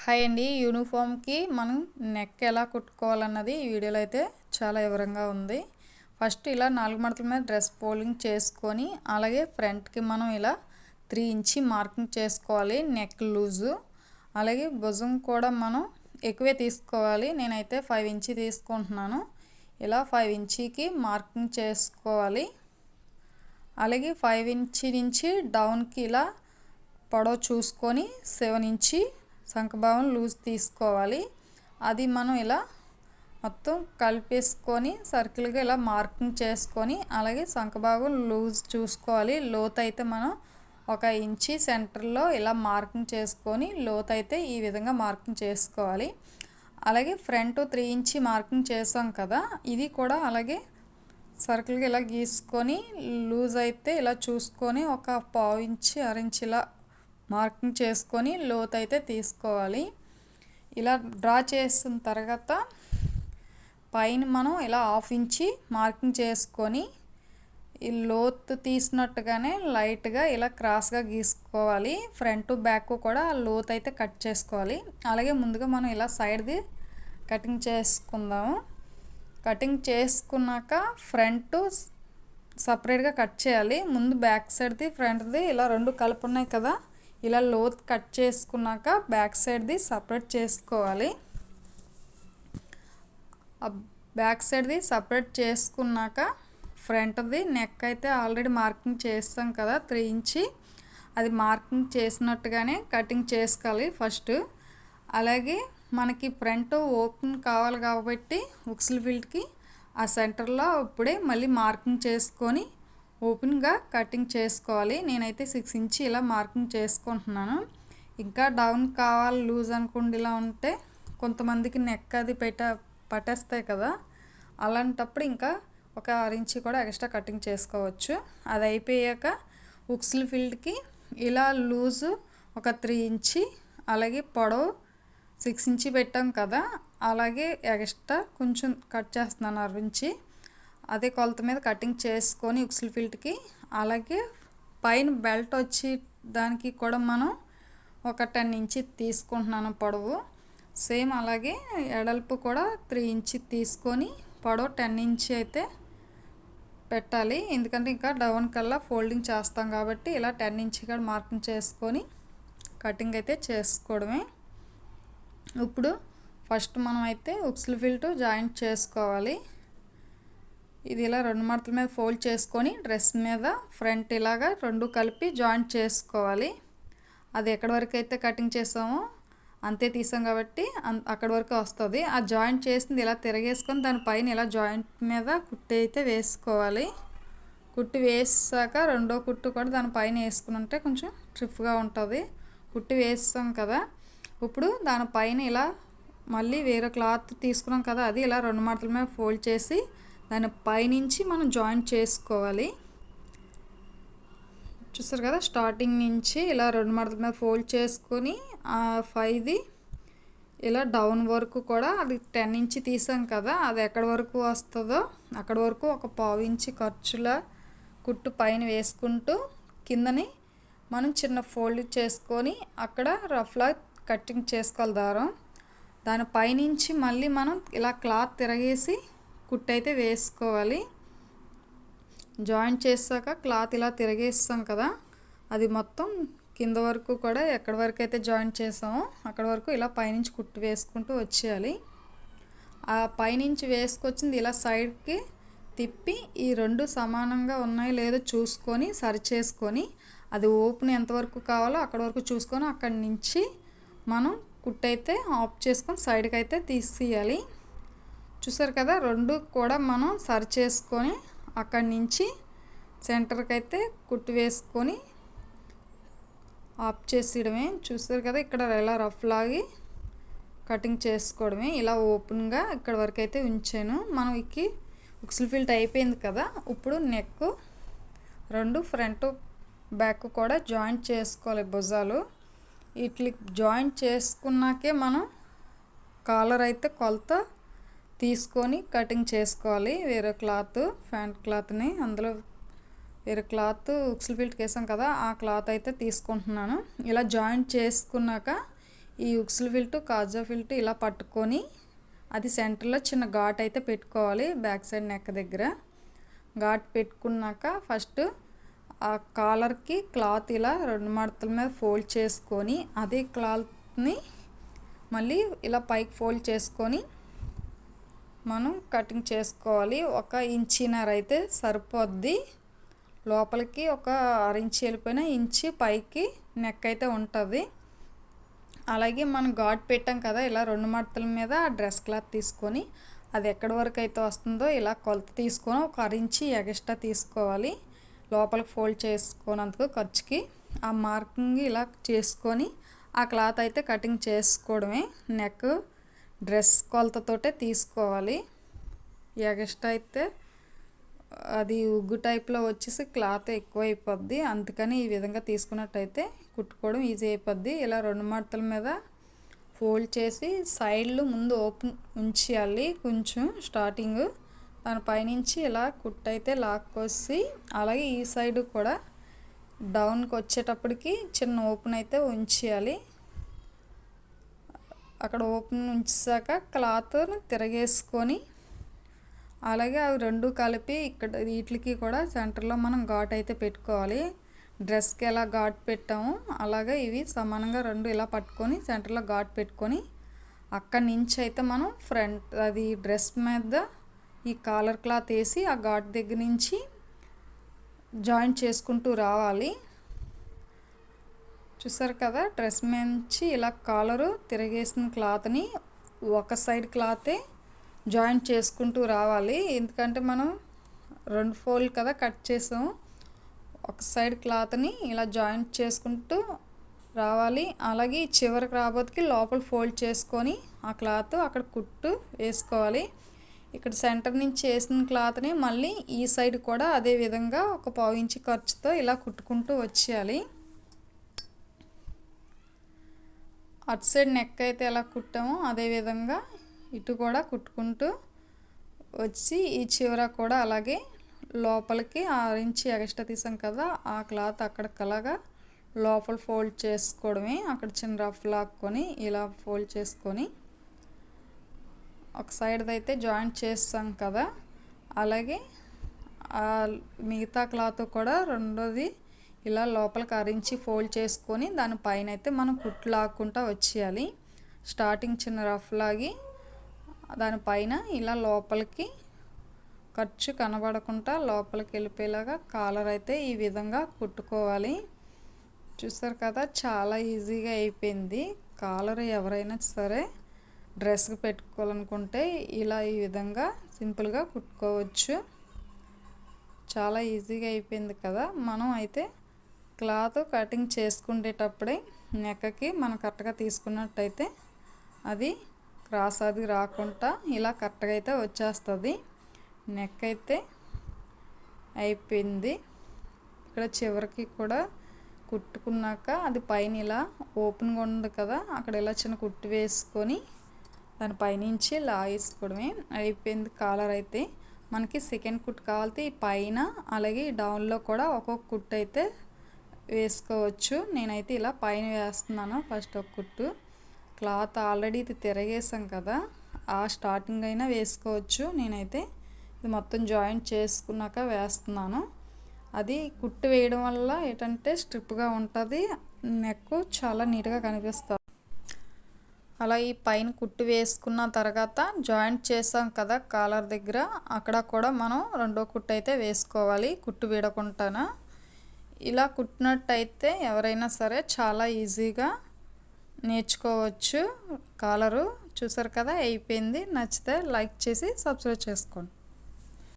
Hi అండి. యూనిఫామ్కి మనం neck ఎలా కుట్టుకోవాలన్నది ఈ వీడియోలో అయితే చాలా వివరంగా ఉంది. ఫస్ట్ ఇలా 4 మడతల మీద డ్రెస్ ఫోల్డింగ్ చేసుకొని అలాగే ఫ్రంట్కి మనం ఇలా 3 ఇంచి మార్కింగ్ చేసుకోవాలి. నెక్ లూజు అలాగే భుజం కూడా మనం ఎక్కువే తీసుకోవాలి. నేనైతే 5 ఇంచి తీసుకుంటున్నాను. ఇలా 5 ఇంచికి మార్కింగ్ చేసుకోవాలి. అలాగే 5 ఇంచి నుంచి డౌన్కి ఇలా పొడవు చూసుకొని 7 ఇంచి సంఖభాగం లూజ్ తీసుకోవాలి. అది మనం ఇలా మొత్తం కలిపేసుకొని సర్కిల్గా ఇలా మార్కింగ్ చేసుకొని అలాగే సంఖభాగం లూజ్ చూసుకోవాలి. లోతు అయితే మనం 1 ఇంచి సెంటర్లో ఇలా మార్కింగ్ చేసుకొని లోతు అయితే ఈ విధంగా మార్కింగ్ చేసుకోవాలి. అలాగే ఫ్రంట్ 3 ఇంచి మార్కింగ్ చేసాం కదా, ఇది కూడా అలాగే సర్కిల్గా ఇలా గీసుకొని లూజ్ అయితే ఇలా చూసుకొని 1/4 ఇంచి 1/2 ఇంచి ఇలా మార్కింగ్ చేసుకొని లోతు అయితే తీసుకోవాలి. ఇలా డ్రా చేసిన తర్వాత పైన మనం ఇలా 1/2 ఇంచి మార్కింగ్ చేసుకొని ఈ లోతు తీసినట్టుగానే లైట్గా ఇలా క్రాస్గా గీసుకోవాలి. ఫ్రంట్ బ్యాక్ కూడా లోతు అయితే కట్ చేసుకోవాలి. అలాగే ముందుగా మనం ఇలా సైడ్ది కటింగ్ చేసుకుందాము. కటింగ్ చేసుకున్నాక ఫ్రంట్ సపరేట్గా కట్ చేయాలి. ముందు బ్యాక్ సైడ్ది ఫ్రంట్ది ఇలా రెండు కలిపి ఉన్నాయి కదా, ఇలా లోతు కట్ చేసుకున్నాక బ్యాక్ సైడ్ది సపరేట్ చేసుకోవాలి. బ్యాక్ సైడ్ది సపరేట్ చేసుకున్నాక ఫ్రంట్ది నెక్ అయితే ఆల్రెడీ మార్కింగ్ చేస్తాం కదా 3 ఇంచి, అది మార్కింగ్ చేసినట్టుగానే కటింగ్ చేసుకోవాలి ఫస్ట్. అలాగే మనకి ఫ్రంట్ ఓపెన్ కావాలి కాబట్టి ఉక్సుల ఫిల్ట్కి ఆ సెంటర్లో ఇప్పుడే మళ్ళీ మార్కింగ్ చేసుకొని ఓపెన్గా కటింగ్ చేసుకోవాలి. నేనైతే 6 ఇంచి ఇలా మార్కింగ్ చేసుకుంటున్నాను. ఇంకా డౌన్ కావాలి లూజ్ అనుకోండి, ఇలా ఉంటే కొంతమందికి నెక్ అది పట్టేస్తాయి కదా, అలాంటప్పుడు ఇంకా 1/6 ఇంచి కూడా ఎక్స్ట్రా కటింగ్ చేసుకోవచ్చు. అది అయిపోయాక ఉక్సుల ఫిల్ట్కి ఇలా లూజు 3 ఇంచి అలాగే పొడవు 6 ఇంచి పెట్టాం కదా, అలాగే ఎక్స్ట్రా కొంచెం కట్ చేస్తున్నాను 1/2 ఇంచి. అదే కొలత మీద కటింగ్ చేసుకొని ఉక్సుల ఫిల్ట్కి అలాగే పైన బెల్ట్ వచ్చి దానికి కూడా మనం 10 ఇంచి తీసుకుంటున్నాను పొడవు. సేమ్ అలాగే ఎడల్పు కూడా 3 ఇంచి తీసుకొని పొడవు 10 ఇంచి అయితే పెట్టాలి. ఎందుకంటే ఇంకా డౌన్ కల్లా ఫోల్డింగ్ చేస్తాం కాబట్టి ఇలా 10 ఇంచి కూడా మార్కింగ్ చేసుకొని కటింగ్ అయితే చేసుకోవడమే. ఇప్పుడు ఫస్ట్ మనం అయితే ఉక్సుల ఫిల్ట్ జాయింట్ చేసుకోవాలి. ఇది ఇలా 2 మడతల మీద ఫోల్డ్ చేసుకొని డ్రెస్ మీద ఫ్రంట్ ఇలాగా 2 కలిపి జాయింట్ చేసుకోవాలి. అది ఎక్కడి వరకు అయితే కటింగ్ చేసామో అంతే తీసాం కాబట్టి అక్కడి వరకు వస్తుంది. ఆ జాయింట్ చేసింది ఇలా తిరగేసుకొని దానిపైన ఇలా జాయింట్ మీద కుట్టి అయితే వేసుకోవాలి. కుట్టి వేసాక రెండో కుట్టు కూడా దానిపైన వేసుకుని ఉంటే కొంచెం ట్రిప్గా ఉంటుంది. కుట్టి వేస్తాం కదా, ఇప్పుడు దానిపైన ఇలా మళ్ళీ వేరే క్లాత్ తీసుకున్నాం కదా, అది ఇలా 2 మడతల మీద ఫోల్డ్ చేసి దాని పైనుంచి మనం జాయింట్ చేసుకోవాలి. చూస్తారు కదా, స్టార్టింగ్ నుంచి ఇలా 2 మడతల మీద ఫోల్డ్ చేసుకొని 5ది ఇలా డౌన్ వరకు కూడా అది 10 ఇంచి తీసాం కదా, అది ఎక్కడి వరకు వస్తుందో అక్కడి వరకు 1/4 ఇంచి ఖర్చులా కుట్టు పైన వేసుకుంటూ కిందని మనం చిన్న ఫోల్డ్ చేసుకొని అక్కడ రఫ్లా కటింగ్ చేసుకోవాలి దారం. దాని పైనుంచి మళ్ళీ మనం ఇలా క్లాత్ తిరగేసి కుట్టు అయితే వేసుకోవాలి. జాయింట్ చేసాక క్లాత్ ఇలా తిరగేస్తాం కదా, అది మొత్తం కింద వరకు కూడా ఎక్కడి వరకు అయితే జాయింట్ చేసామో అక్కడ వరకు ఇలా పైనుంచి కుట్టు వేసుకుంటూ వచ్చేయాలి. ఆ పైనుంచి వేసుకొచ్చింది ఇలా సైడ్కి తిప్పి ఈ 2 సమానంగా ఉన్నాయో లేదో చూసుకొని సరి చేసుకొని అది ఓపెన్ ఎంతవరకు కావాలో అక్కడ వరకు చూసుకొని అక్కడి నుంచి మనం కుట్టు అయితే ఆఫ్ చేసుకొని సైడ్కి అయితే తీసేయాలి. చూసారు కదా, 2 కూడా మనం సరి చేసుకొని అక్కడి నుంచి సెంటర్కి అయితే కుట్టు వేసుకొని ఆఫ్ చేసేయడమే. చూసారు కదా, ఇక్కడ ఇలా రఫ్ లాగి కటింగ్ చేసుకోవడమే. ఇలా ఓపెన్గా ఇక్కడ వరకు అయితే ఉంచాను. మనం ఉక్సుల ఫిల్ట్ అయిపోయింది కదా, ఇప్పుడు నెక్ 2 ఫ్రంట్ బ్యాక్ కూడా జాయింట్ చేసుకోవాలి. భుజాలు ఇట్లా జాయింట్ చేసుకున్నాకే మనం కాలర్ అయితే కొలత తీసుకొని కటింగ్ చేసుకోవాలి. వేరే క్లాత్ ప్యాంట్ క్లాత్ని అందులో వేరే క్లాత్ ఉక్సుల ఫిల్ట్కి వేసాం కదా, ఆ క్లాత్ అయితే తీసుకుంటున్నాను. ఇలా జాయింట్ చేసుకున్నాక ఈ ఉక్సులు ఫిల్టు కాజా ఫిల్టు ఇలా పట్టుకొని అది సెంటర్లో చిన్న ఘాట్ అయితే పెట్టుకోవాలి. బ్యాక్ సైడ్ నెక్ దగ్గర ఘాట్ పెట్టుకున్నాక ఫస్ట్ ఆ కాలర్కి క్లాత్ ఇలా 2 మడతల మీద ఫోల్డ్ చేసుకొని అదే క్లాత్ని మళ్ళీ ఇలా పైకి ఫోల్డ్ చేసుకొని మనం కటింగ్ చేసుకోవాలి. 1 ఇంచిన్నర అయితే సరిపోద్ది. లోపలికి 1/2 ఇంచ్ వెళ్ళిపోయిన ఇంచి పైకి నెక్ అయితే ఉంటుంది. అలాగే మనం ఘాట్ పెట్టాం కదా, ఇలా 2 మడతల మీద డ్రెస్ క్లాత్ తీసుకొని అది ఎక్కడి వరకు అయితే వస్తుందో ఇలా కొలత తీసుకొని 1/2 ఇంచి ఎక్స్ట్రా తీసుకోవాలి. లోపలికి ఫోల్డ్ చేసుకున్నందుకు ఖర్చుకి ఆ మార్కింగ్ ఇలా చేసుకొని ఆ క్లాత్ అయితే కటింగ్ చేసుకోవడమే. నెక్ డ్రెస్ కొలతతోటే తీసుకోవాలి. ఎక్స్ట్రా అయితే అది ఉగ్గు టైప్లో వచ్చేసి క్లాత్ ఎక్కువ అయిపోద్ది. అందుకని ఈ విధంగా తీసుకున్నట్టయితే కుట్టుకోవడం ఈజీ అయిపోద్ది. ఇలా 2 మడతల మీద ఫోల్డ్ చేసి సైడ్లు ముందు ఓపెన్ ఉంచేయాలి కొంచెం స్టార్టింగ్. దానిపైనుంచి ఇలా కుట్టు అయితే లాక్కొసి అలాగే ఈ సైడ్ కూడా డౌన్కి వచ్చేటప్పటికి చిన్న ఓపెన్ అయితే ఉంచేయాలి. అక్కడ ఓపెన్ ఉంచాక క్లాత్ను తిరగేసుకొని అలాగే అవి 2 కలిపి ఇక్కడ వీటికి కూడా సెంటర్లో మనం ఘాట్ అయితే పెట్టుకోవాలి. డ్రెస్కి ఎలా ఘాట్ పెట్టాము అలాగే ఇవి సమానంగా 2 ఇలా పట్టుకొని సెంటర్లో ఘాట్ పెట్టుకొని అక్కడి నుంచి అయితే మనం ఫ్రంట్ అది డ్రెస్ మీద ఈ కాలర్ క్లాత్ వేసి ఆ ఘాట్ దగ్గర నుంచి జాయింట్ చేసుకుంటూ రావాలి. చూసారు కదా, డ్రెస్ నుంచి ఇలా కాలరు తిరగేసిన క్లాత్ని ఒక సైడ్ క్లాతే జాయింట్ చేసుకుంటూ రావాలి. ఎందుకంటే మనం 2 ఫోల్డ్ కదా కట్ చేసాము. ఒక సైడ్ క్లాత్ని ఇలా జాయింట్ చేసుకుంటూ రావాలి. అలాగే చివరికి రాబోతుకి లోపల ఫోల్డ్ చేసుకొని ఆ క్లాత్ అక్కడ కుట్టు వేసుకోవాలి. ఇక్కడ సెంటర్ నుంచి వేసిన క్లాత్ని మళ్ళీ ఈ సైడ్ కూడా అదే విధంగా 1/4 ఇంచ్ ఖర్చుతో ఇలా కుట్టుకుంటూ వచ్చేయాలి. అటు సైడ్ నెక్ అయితే ఎలా కుట్టామో అదే విధంగా ఇటు కూడా కుట్టుకుంటూ వచ్చి ఈ చివర కూడా అలాగే లోపలికి 6 ఇంచ్ ఎక్స్ట్రా తీసాం కదా, ఆ క్లాత్ అక్కడికలాగా లోపల ఫోల్డ్ చేసుకోవడమే. అక్కడ చిన్న రఫ్ లాక్కొని ఇలా ఫోల్డ్ చేసుకొని ఒక సైడ్ అయితే జాయింట్ చేస్తాం కదా, అలాగే మిగతా క్లాత్ కూడా రెండోది ఇలా లోపలికి 6 ఇంచ్ ఫోల్డ్ చేసుకొని దానిపైన అయితే మనం కుట్లు లాక్కుంటూ వచ్చేయాలి. స్టార్టింగ్ చిన్న రఫ్ లాగి దానిపైన ఇలా లోపలికి ఖర్చు కనబడకుండా లోపలికి వెళ్ళిపోయేలాగా కాలర్ అయితే ఈ విధంగా కుట్టుకోవాలి. చూసారు కదా, చాలా ఈజీగా అయిపోయింది. కాలర్ ఎవరైనా సరే డ్రెస్కి పెట్టుకోవాలనుకుంటే ఇలా ఈ విధంగా సింపుల్గా కుట్టుకోవచ్చు. చాలా ఈజీగా అయిపోయింది కదా. మనం అయితే క్లాత్ కటింగ్ చేసుకునేటప్పుడే నెక్కకి మనం కరెక్ట్గా తీసుకున్నట్టయితే అది క్రాస్ అది రాకుండా ఇలా కరెక్ట్గా అయితే వచ్చేస్తుంది. నెక్ అయితే అయిపోయింది. ఇక్కడ చివరికి కూడా కుట్టుకున్నాక అది పైన ఇలా ఓపెన్గా ఉంది కదా, అక్కడ ఇలా చిన్న కుట్టు వేసుకొని దాని పైనుంచి లాగేసుకోవడమే. అయిపోయింది కాలర్ అయితే. మనకి సెకండ్ కుట్టు కావాలంటే ఈ పైన అలాగే డౌన్లో కూడా ఒక్కొక్క కుట్టు అయితే వేసుకోవచ్చు. నేనైతే ఇలా పైన వేస్తున్నాను. ఫస్ట్ ఒక కుట్టు క్లాత్ ఆల్రెడీ ఇది తిరగేసాం కదా, ఆ స్టార్టింగ్ అయినా వేసుకోవచ్చు. నేనైతే ఇది మొత్తం జాయింట్ చేసుకున్నాక వేస్తున్నాను. అది కుట్టు వేయడం వల్ల ఏంటంటే స్ట్రిప్గా ఉంటుంది, నెక్ చాలా నీట్గా కనిపిస్తుంది. అలా ఈ పైన కుట్టు వేసుకున్న తర్వాత జాయింట్ చేసాం కదా కాలర్ దగ్గర, అక్కడ కూడా మనం రెండో కుట్టు అయితే వేసుకోవాలి కుట్టు వీడకుండానా. ఇలా కుట్టినట్టయితే ఎవరైనా సరే చాలా ఈజీగా నేర్చుకోవచ్చు కాలరు. చూసారు కదా, అయిపోయింది. నచ్చితే లైక్ చేసి సబ్స్క్రైబ్ చేసుకోండి.